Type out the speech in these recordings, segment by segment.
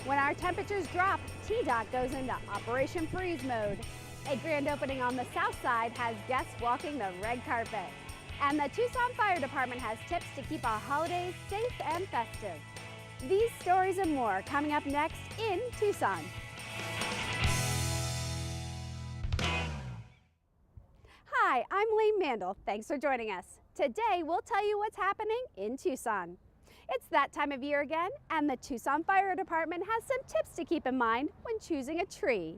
When our temperatures drop, TDOT goes into Operation Freeze mode. A grand opening on the south side has guests walking the red carpet. And the Tucson Fire Department has tips to keep our holidays safe and festive. These stories and more coming up next in Tucson. Hi, I'm Lee Mandel. Thanks for joining us. Today, we'll tell you what's happening in Tucson. It's that time of year again, and the Tucson Fire Department has some tips to keep in mind when choosing a tree.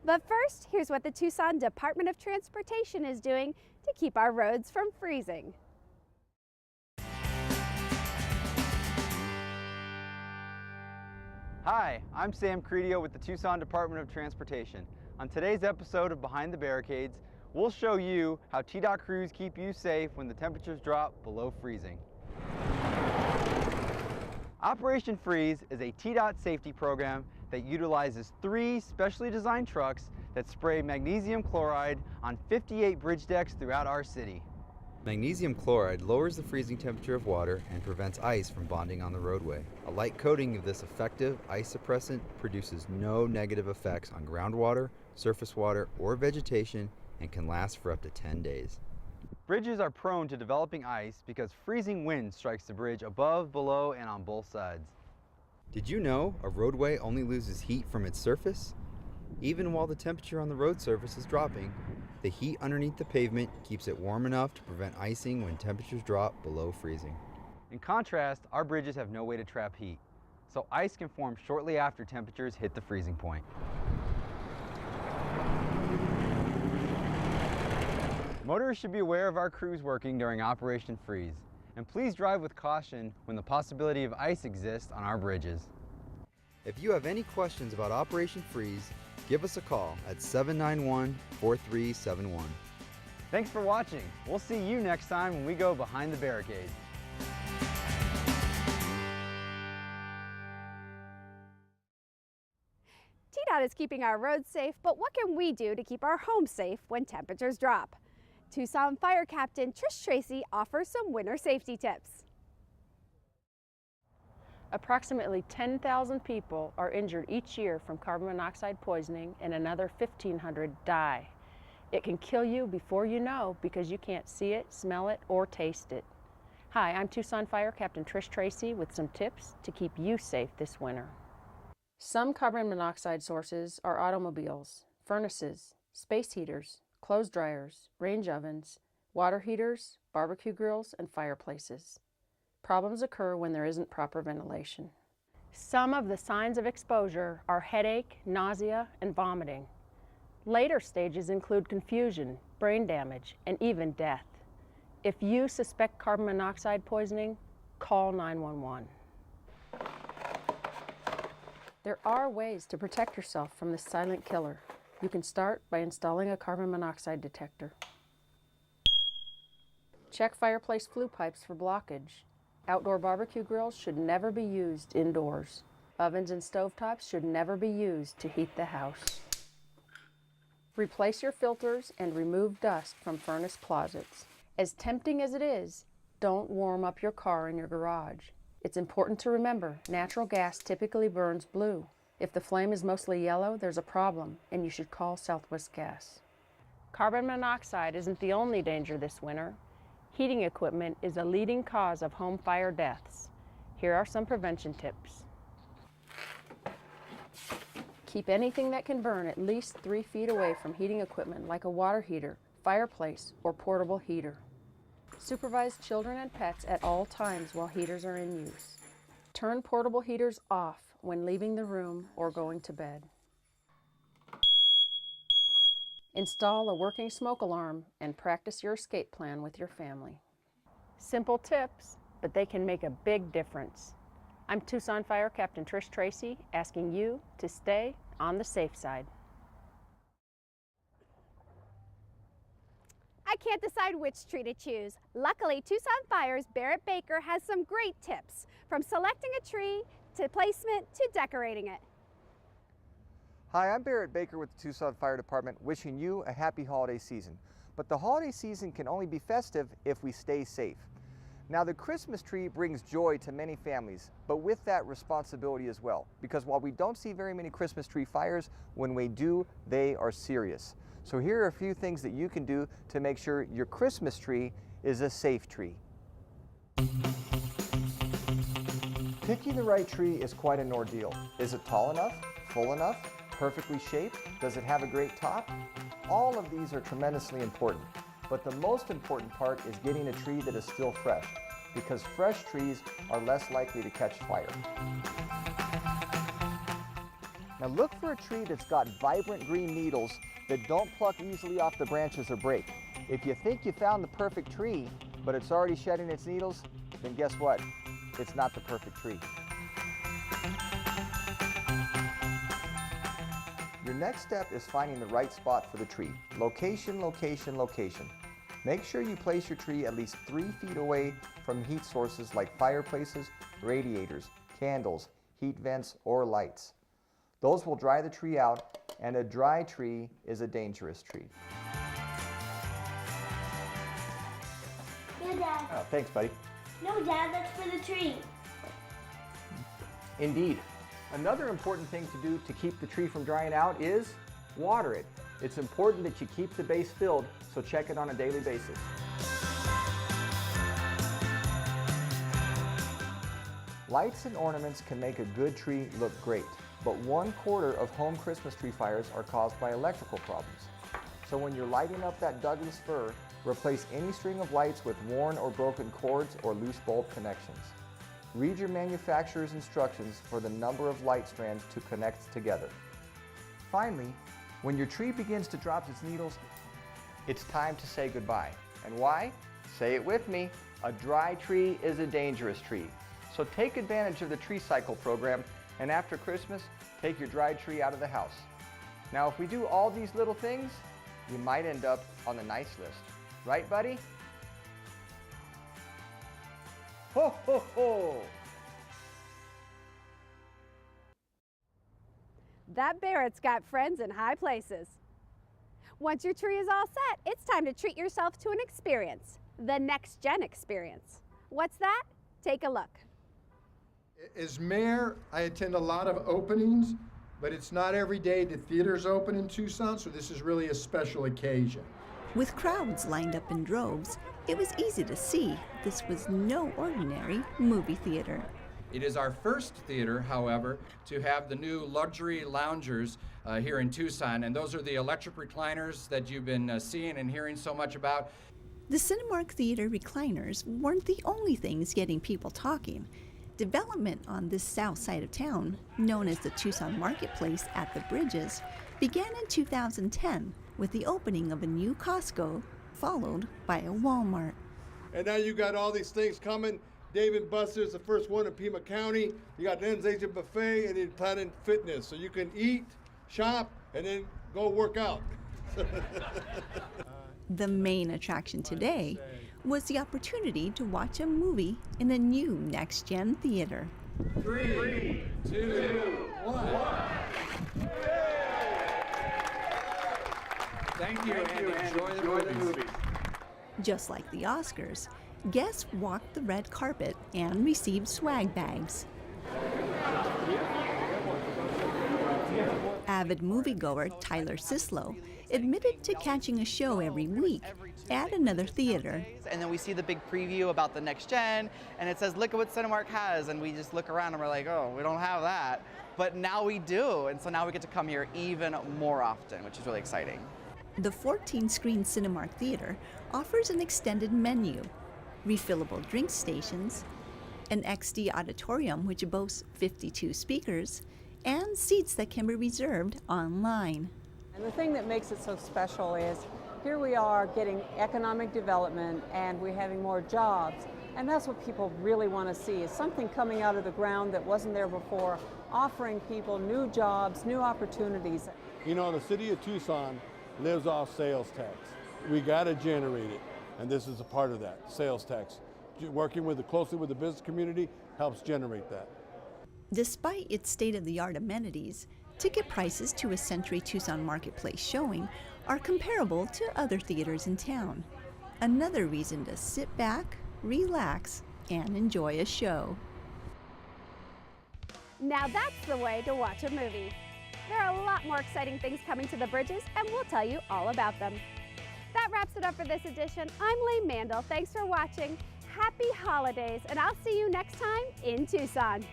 But first, here's what the Tucson Department of Transportation is doing to keep our roads from freezing. Hi, I'm Sam Credio with the Tucson Department of Transportation. On today's episode of Behind the Barricades, we'll show you how TDOT crews keep you safe when the temperatures drop below freezing. Operation Freeze is a TDOT safety program that utilizes 3 specially designed trucks that spray magnesium chloride on 58 bridge decks throughout our city. Magnesium chloride lowers the freezing temperature of water and prevents ice from bonding on the roadway. A light coating of this effective ice suppressant produces no negative effects on groundwater, surface water, or vegetation and can last for up to 10 days. Bridges are prone to developing ice because freezing wind strikes the bridge above, below, and on both sides. Did you know a roadway only loses heat from its surface? Even while the temperature on the road surface is dropping, the heat underneath the pavement keeps it warm enough to prevent icing when temperatures drop below freezing. In contrast, our bridges have no way to trap heat, so ice can form shortly after temperatures hit the freezing point. Motorists should be aware of our crews working during Operation Freeze, and please drive with caution when the possibility of ice exists on our bridges. If you have any questions about Operation Freeze, give us a call at 791-4371. Thanks for watching. We'll see you next time when we go Behind the Barricades. TDOT is keeping our roads safe, but what can we do to keep our homes safe when temperatures drop? Tucson Fire Captain Trish Tracy offers some winter safety tips. Approximately 10,000 people are injured each year from carbon monoxide poisoning, and another 1,500 die. It can kill you before you know because you can't see it, smell it, or taste it. Hi, I'm Tucson Fire Captain Trish Tracy with some tips to keep you safe this winter. Some carbon monoxide sources are automobiles, furnaces, space heaters, clothes dryers, range ovens, water heaters, barbecue grills, and fireplaces. Problems occur when there isn't proper ventilation. Some of the signs of exposure are headache, nausea, and vomiting. Later stages include confusion, brain damage, and even death. If you suspect carbon monoxide poisoning, call 911. There are ways to protect yourself from this silent killer. You can start by installing a carbon monoxide detector. Check fireplace flue pipes for blockage. Outdoor barbecue grills should never be used indoors. Ovens and stovetops should never be used to heat the house. Replace your filters and remove dust from furnace closets. As tempting as it is, don't warm up your car in your garage. It's important to remember natural gas typically burns blue. If the flame is mostly yellow, there's a problem, and you should call Southwest Gas. Carbon monoxide isn't the only danger this winter. Heating equipment is a leading cause of home fire deaths. Here are some prevention tips. Keep anything that can burn at least 3 feet away from heating equipment like a water heater, fireplace, or portable heater. Supervise children and pets at all times while heaters are in use. Turn portable heaters off when leaving the room or going to bed. Install a working smoke alarm and practice your escape plan with your family. Simple tips, but they can make a big difference. I'm Tucson Fire Captain Trish Tracy, asking you to stay on the safe side. I can't decide which tree to choose. Luckily, Tucson Fire's Barrett Baker has some great tips, from selecting a tree to placement to decorating it. Hi, I'm Barrett Baker with the Tucson Fire Department, wishing you a happy holiday season. But the holiday season can only be festive if we stay safe. Now, the Christmas tree brings joy to many families, but with that responsibility as well, because while we don't see very many Christmas tree fires, when we do, they are serious. So here are a few things that you can do to make sure your Christmas tree is a safe tree. Picking the right tree is quite an ordeal. Is it tall enough, full enough, perfectly shaped? Does it have a great top? All of these are tremendously important, but the most important part is getting a tree that is still fresh, because fresh trees are less likely to catch fire. Now look for a tree that's got vibrant green needles that don't pluck easily off the branches or break. If you think you found the perfect tree, but it's already shedding its needles, then guess what? It's not the perfect tree. Your next step is finding the right spot for the tree. Location, location, location. Make sure you place your tree at least 3 feet away from heat sources like fireplaces, radiators, candles, heat vents, or lights. Those will dry the tree out, and a dry tree is a dangerous tree. Yeah, Dad. Oh, thanks, buddy. No, Dad, that's for the tree. Indeed. Another important thing to do to keep the tree from drying out is water it. It's important that you keep the base filled, so check it on a daily basis. Lights and ornaments can make a good tree look great, but 1/4 of home Christmas tree fires are caused by electrical problems. So when you're lighting up that Douglas fir, replace any string of lights with worn or broken cords or loose bulb connections. Read your manufacturer's instructions for the number of light strands to connect together. Finally, when your tree begins to drop its needles, it's time to say goodbye. And why? Say it with me. A dry tree is a dangerous tree. So take advantage of the tree cycle program, and after Christmas, take your dried tree out of the house. Now, if we do all these little things, you might end up on the nice list. Right, buddy? Ho, ho, ho! That Barrett's got friends in high places. Once your tree is all set, it's time to treat yourself to an experience, the Next Gen experience. What's that? Take a look. As mayor, I attend a lot of openings, but it's not every day the theaters open in Tucson, so this is really a special occasion. With crowds lined up in droves, it was easy to see this was no ordinary movie theater. It is our first theater, however, to have the new luxury loungers here in Tucson, and those are the electric recliners that you've been seeing and hearing so much about. The Cinemark Theater recliners weren't the only things getting people talking. Development on this south side of town, known as the Tucson Marketplace at the Bridges, began in 2010 with the opening of a new Costco, followed by a Walmart. And now you got all these things coming. Dave & Buster's, the first one in Pima County. You got Len's Asian Buffet and then Planet Fitness. So you can eat, shop, and then go work out. The main attraction today was the opportunity to watch a movie in a new Next Gen theater. 3, 2, 1. Thank you, and enjoy the movies. Just like the Oscars, guests walked the red carpet and received swag bags. Avid moviegoer Tyler Sislow admitted to catching a show every week at another theater. And then we see the big preview about the Next Gen, and it says, look at what Cinemark has, and we just look around and we're like, oh, we don't have that. But now we do, and so now we get to come here even more often, which is really exciting. The 14-screen Cinemark Theater offers an extended menu, refillable drink stations, an XD auditorium which boasts 52 speakers, and seats that can be reserved online. And the thing that makes it so special is here we are getting economic development and we're having more jobs. And that's what people really want to see, is something coming out of the ground that wasn't there before, offering people new jobs, new opportunities. You know, the city of Tucson lives off sales tax. We got to generate it, and this is a part of that, sales tax. Working closely with the business community helps generate that. Despite its state-of-the-art amenities, ticket prices to a Century Tucson Marketplace showing are comparable to other theaters in town. Another reason to sit back, relax, and enjoy a show. Now that's the way to watch a movie. There are a lot more exciting things coming to the bridges, and we'll tell you all about them. That wraps it up for this edition. I'm Lee Mandel. Thanks for watching. Happy holidays, and I'll see you next time in Tucson.